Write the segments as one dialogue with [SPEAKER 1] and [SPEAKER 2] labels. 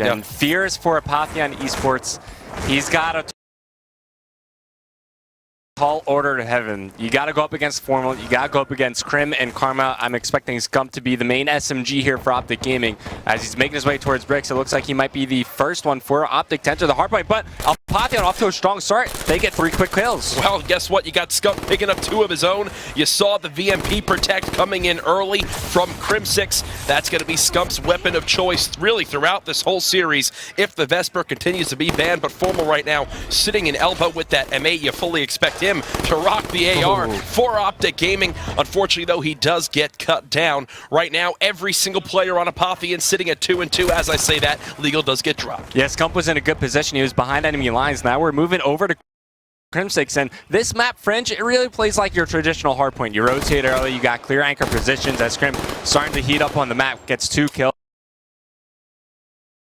[SPEAKER 1] And fears for Apotheon eSports. He's got a tall order to heaven. You got to go up against Formal. You got to go up against Crim and Karma. I'm expecting Scump to be the main SMG here for OpTic Gaming. As he's making his way towards Bricks, it looks like he might be the first one for OpTic to enter the hardpoint. But Apotheon off to a strong start. They get 3 quick kills.
[SPEAKER 2] Well, guess what? You got Scump picking up 2 of his own. You saw the VMP Protect coming in early from Crim6. That's going to be Scump's weapon of choice really throughout this whole series if the Vesper continues to be banned. But Formal right now sitting in elbow with that M8. You fully expect him to rock the AR for OpTic Gaming. Unfortunately, though, he does get cut down. Right now, every single player on Apotheon sitting at 2 and 2. As I say that, Legal does get dropped.
[SPEAKER 1] Yeah, Scump was in a good position. He was behind enemy lines. Now we're moving over to Crim6, and this map, French, it really plays like your traditional hardpoint. You rotate early, you got clear anchor positions as Crim starting to heat up on the map, gets 2 kills.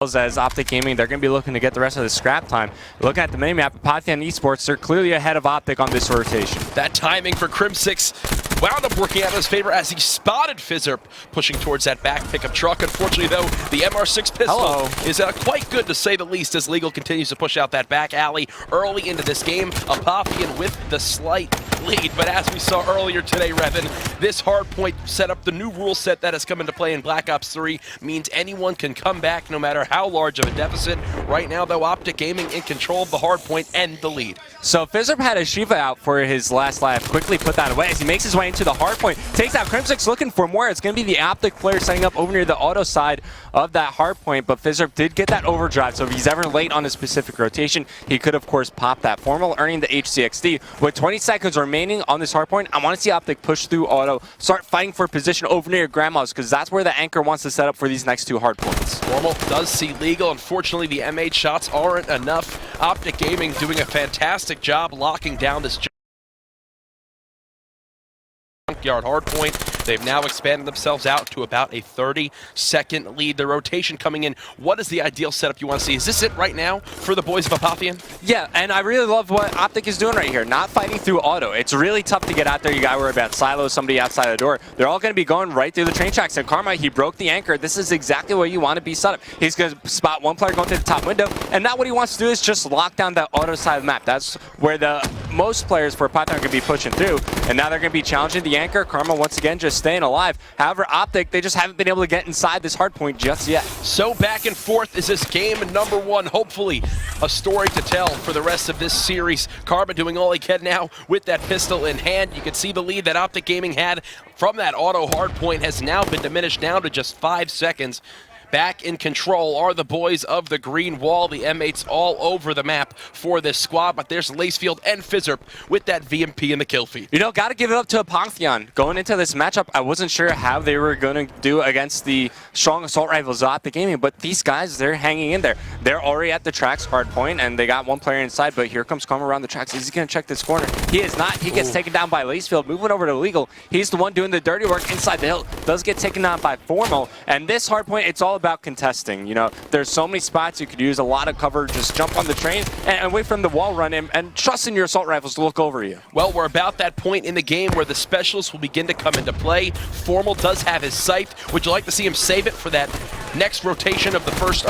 [SPEAKER 1] As OpTic Gaming, they're going to be looking to get the rest of the scrap time. Looking at the minimap, Apotheon eSports, they're clearly ahead of OpTic on this rotation.
[SPEAKER 2] That timing for Crim6 wound up working out in his favor as he spotted Fizzerp pushing towards that back pickup truck. Unfortunately, though, the MR6 pistol is quite good to say the least as Legal continues to push out that back alley early into this game. Apotheon with the slight lead, but as we saw earlier today, Revan, this hardpoint setup, the new rule set that has come into play in Black Ops 3 means anyone can come back no matter how large of a deficit. Right now, though, OpTic Gaming in control of the hardpoint and the lead.
[SPEAKER 1] So Fizzerp had a Shiva out for his last life. Quickly put that away as he makes his way into the hardpoint. Takes out Crim6 looking for more. It's going to be the OpTic player setting up over near the auto side of that hardpoint, but Fizzerp did get that overdrive, so if he's ever late on a specific rotation, he could, of course, pop that Formal, earning the HCXD. With 20 seconds remaining on this hardpoint, I want to see OpTic push through auto, start fighting for position over near Grandma's, because that's where the anchor wants to set up for these next 2 hardpoints.
[SPEAKER 2] Formal does see Legal. Unfortunately, the M8 shots aren't enough. OpTic Gaming doing a fantastic job locking down this junkyard hardpoint. They've now expanded themselves out to about a 30-second lead. The rotation coming in. What is the ideal setup you want to see? Is this it right now for the boys of Apotheon?
[SPEAKER 1] Yeah, and I really love what OpTic is doing right here. Not fighting through auto. It's really tough to get out there. You got to worry about silos, somebody outside the door. They're all going to be going right through the train tracks. And Karma, he broke the anchor. This is exactly what you want to be set up. He's going to spot one player going to the top window. And now what he wants to do is just lock down that auto side of the map. That's where the most players for Apotheon are going to be pushing through. And now they're going to be challenging the anchor. Karma, once again, just staying alive. However, OpTic, they just haven't been able to get inside this hardpoint just yet.
[SPEAKER 2] So back and forth is this game number 1. Hopefully a story to tell for the rest of this series. Karma doing all he can now with that pistol in hand. You can see the lead that OpTic Gaming had from that auto hardpoint has now been diminished down to just 5 seconds. Back in control are the boys of the green wall. The M8s all over the map for this squad, but there's Lacefield and Fizzerp with that VMP in the kill feed.
[SPEAKER 1] You know, got to give it up to Apotheon. Going into this matchup, I wasn't sure how they were going to do against the strong assault rifles of OpTic Gaming, but these guys, they're hanging in there. They're already at the tracks hard point, and they got one player inside, but here comes Karma around the tracks. Is he going to check this corner? He is not. He gets taken down by Lacefield, moving over to Legal. He's the one doing the dirty work inside the hill. Does get taken down by Formal, and this hard point, it's all about contesting. You know, there's so many spots you could use a lot of cover, just jump on the train and wait for him to wall run him and trust in your assault rifles to look over you.
[SPEAKER 2] Well, we're about that point in the game where the specialists will begin to come into play. Formal does have his scythe. Would you like to see him save it for that next rotation of the first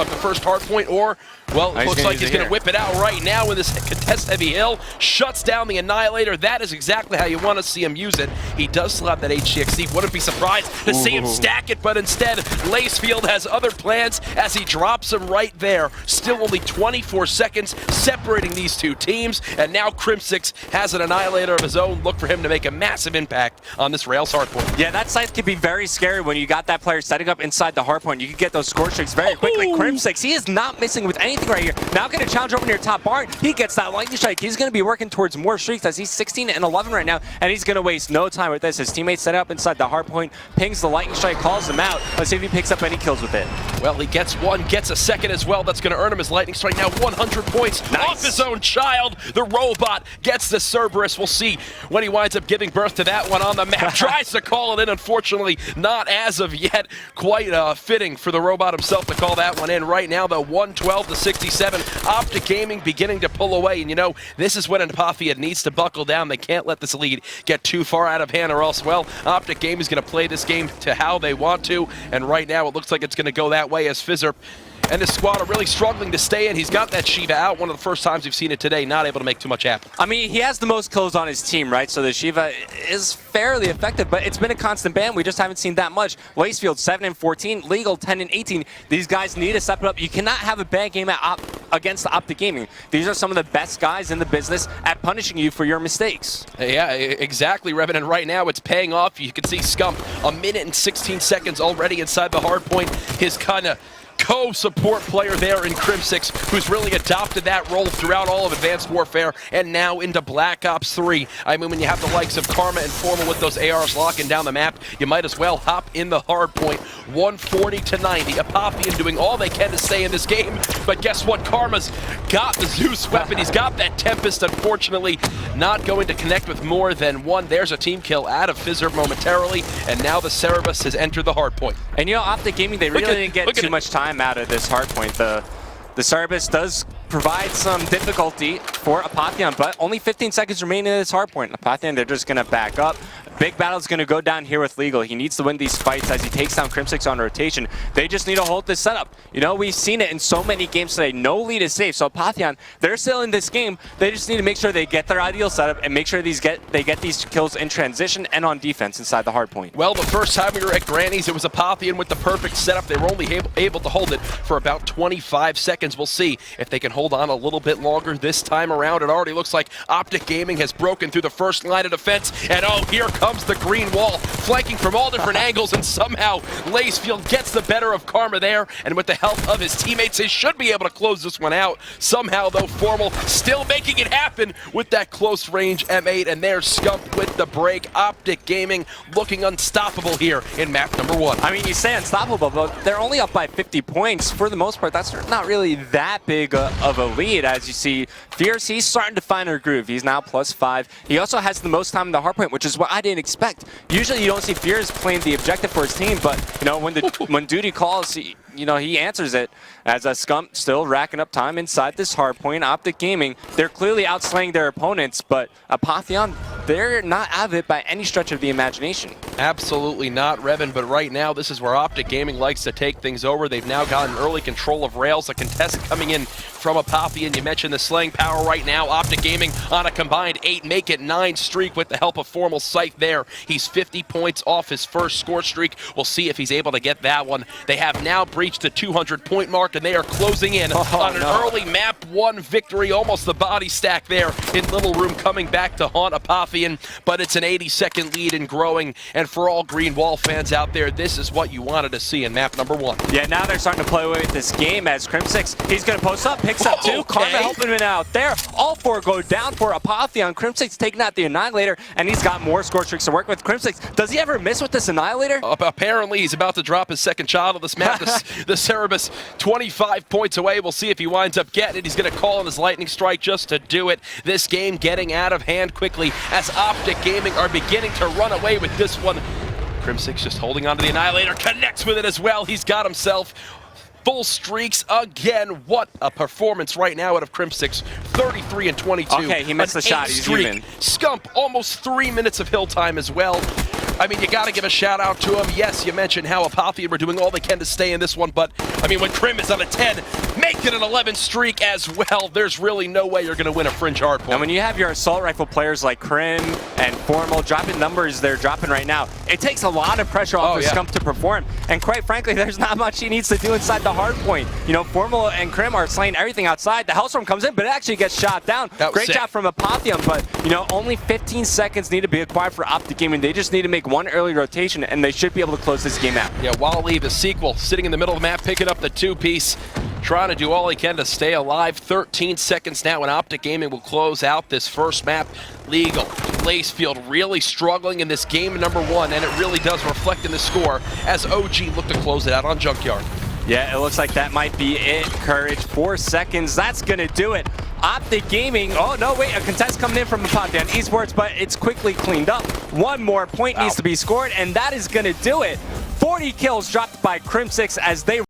[SPEAKER 2] hard point, or well, it looks like he's going to whip it out right now in this contest heavy hill, shuts down the Annihilator. That is exactly how you want to see him use it. He does still have that HCXD. Wouldn't be surprised to see him stack it, but instead Lacefield has other plans as he drops him right there. Still only 24 seconds separating these 2 teams, and now Crim6 has an Annihilator of his own. Look for him to make a massive impact on this Rails hardpoint.
[SPEAKER 1] Yeah, that scythe can be very scary when you got that player setting up inside the hardpoint. You can get those score streaks very quickly. Crim6, he is not missing with anything right here. Now going to challenge over near top barn. He gets that lightning strike. He's going to be working towards more streaks as he's 16 and 11 right now, and he's going to waste no time with this. His teammate set up inside the hardpoint, pings the lightning strike, calls him out. Let's see if he picks up any kills with it.
[SPEAKER 2] Well, he gets one, gets a second as well. That's going to earn him his lightning strike. Now 100 points off his own child. The robot gets the Cerberus. We'll see when he winds up giving birth to that one on the map. Tries to call it in. Unfortunately, not as of yet. Quite fitting for the robot himself to call that one in. Right now, though, 112 to 67. OpTic Gaming beginning to pull away. And, you know, this is when Apotheon needs to buckle down. They can't let this lead get too far out of hand, or else, well, OpTic Gaming is going to play this game to how they want to. And right now, it looks like it's going to go that way as Fizzerp and the squad are really struggling to stay in. He's got that Shiva out, one of the first times we've seen it today, not able to make too much happen.
[SPEAKER 1] I mean, he has the most kills on his team, right? So the Shiva is fairly effective, but it's been a constant ban. We just haven't seen that much. Lacefield 7 and 14, Legal 10 and 18. These guys need to step it up. You cannot have a bad game against the OpTic Gaming. These are some of the best guys in the business at punishing you for your mistakes.
[SPEAKER 2] Yeah, exactly, Revan. And right now it's paying off. You can see Scump, 1 minute and 16 seconds already inside the hard point. His kind of co-support player there in Crimsix, who's really adopted that role throughout all of Advanced Warfare and now into Black Ops 3. I mean, when you have the likes of Karma and Formal with those ARs locking down the map, you might as well hop in the hard point. 140 to 90. Apotheon doing all they can to stay in this game, but guess what? Karma's got the Zeus weapon. He's got that Tempest, unfortunately not going to connect with more than one. There's a team kill out of Fizzer momentarily, and now the Cerebus has entered the hard point.
[SPEAKER 1] And you know, OpTic Gaming, they really didn't get too much time out of this hard point. The Cerebus does provide some difficulty for Apotheon, but only 15 seconds remaining in this hard point. Apotheon, they're just going to back up. Big battle's going to go down here with Legal. He needs to win these fights as he takes down Crimsix on rotation. They just need to hold this setup. You know, we've seen it in so many games today. No lead is safe. So Apotheon, they're still in this game. They just need to make sure they get their ideal setup and make sure they get these kills in transition and on defense inside the hard point.
[SPEAKER 2] Well, the first time we were at Granny's, it was Apotheon with the perfect setup. They were only able to hold it for about 25 seconds. We'll see if they can hold on a little bit longer this time around. It already looks like OpTic Gaming has broken through the first line of defense. And oh, here comes the green wall, flanking from all different angles, and somehow Lacefield gets the better of Karma there, and with the help of his teammates, he should be able to close this one out. Somehow, though, Formal still making it happen with that close range M8, and there's Scump with the break. OpTic Gaming looking unstoppable here in map number 1.
[SPEAKER 1] I mean, you say unstoppable, but they're only up by 50 points. For the most part, that's not really that big of a lead. As you see, Fierce, he's starting to find her groove. He's now +5. He also has the most time in the hard point, which is what I didn't expect. Usually you don't see Fierce playing the objective for his team, but you know, when duty calls, he answers it. As Scump still racking up time inside this hard point. OpTic Gaming, they're clearly outslaying their opponents, but Apotheon, they're not out of it by any stretch of the imagination.
[SPEAKER 2] Absolutely not, Revan, but right now this is where OpTic Gaming likes to take things over. They've now gotten early control of rails. A contest coming in from Apotheon. You mentioned the slaying power right now. OpTic Gaming on a combined 8, make it 9 streak with the help of Formal Scythe there. He's 50 points off his first score streak. We'll see if he's able to get that one. They have now reached the 200-point mark, and they are closing in on an early map 1 victory. Almost the body stack there in Little Room coming back to haunt Apotheon, but it's an 80-second lead and growing. And for all Green Wall fans out there, this is what you wanted to see in map number 1.
[SPEAKER 1] Yeah, now they're starting to play away with this game as Crimsix, he's going to post up, picks up 2. Karma helping him out there. All 4 go down for Apotheon. Crimsix taking out the Annihilator, and he's got more score streaks to work with. Crimsix, does he ever miss with this Annihilator?
[SPEAKER 2] Apparently, he's about to drop his second child of this map. The Cerebus 25 points away. We'll see if he winds up getting it. He's going to call on his Lightning Strike just to do it. This game getting out of hand quickly as OpTic Gaming are beginning to run away with this one. Crimsix just holding on to the Annihilator, connects with it as well. He's got himself full streaks again. What a performance right now out of Crimsix. 33 and 22.
[SPEAKER 1] Okay, he missed the shot. He's human.
[SPEAKER 2] Scump, almost 3 minutes of hill time as well. I mean, you got to give a shout out to him. Yes, you mentioned how Apotheon were doing all they can to stay in this one, but I mean, when Crim is on a 10, make it an 11 streak as well. There's really no way you're going to win a Fringe hard point.
[SPEAKER 1] And when you have your assault rifle players like Crim and Formal dropping numbers they're dropping right now, it takes a lot of pressure off of Scump to perform. And quite frankly, there's not much he needs to do inside the hard point. You know, Formal and Crim are slaying everything outside. The Hellstorm comes in, but it actually gets shot down. Great job from Apotheon, but you know, only 15 seconds need to be acquired for OpTic Gaming. They just need to make 1 early rotation, and they should be able to close this game out.
[SPEAKER 2] Yeah, Wally, the sequel, sitting in the middle of the map, picking up the 2-piece, trying to do all he can to stay alive. 13 seconds now, and OpTic Gaming will close out this first map. Legal, Lacefield really struggling in this game number 1, and it really does reflect in the score as OG look to close it out on Junkyard.
[SPEAKER 1] Yeah, it looks like that might be it. Courage, 4 seconds. That's going to do it. OpTic Gaming, oh no, wait, a contest coming in from Apotheon eSports, but it's quickly cleaned up. 1 more point needs to be scored, and that is going to do it. 40 kills dropped by Crimsix as they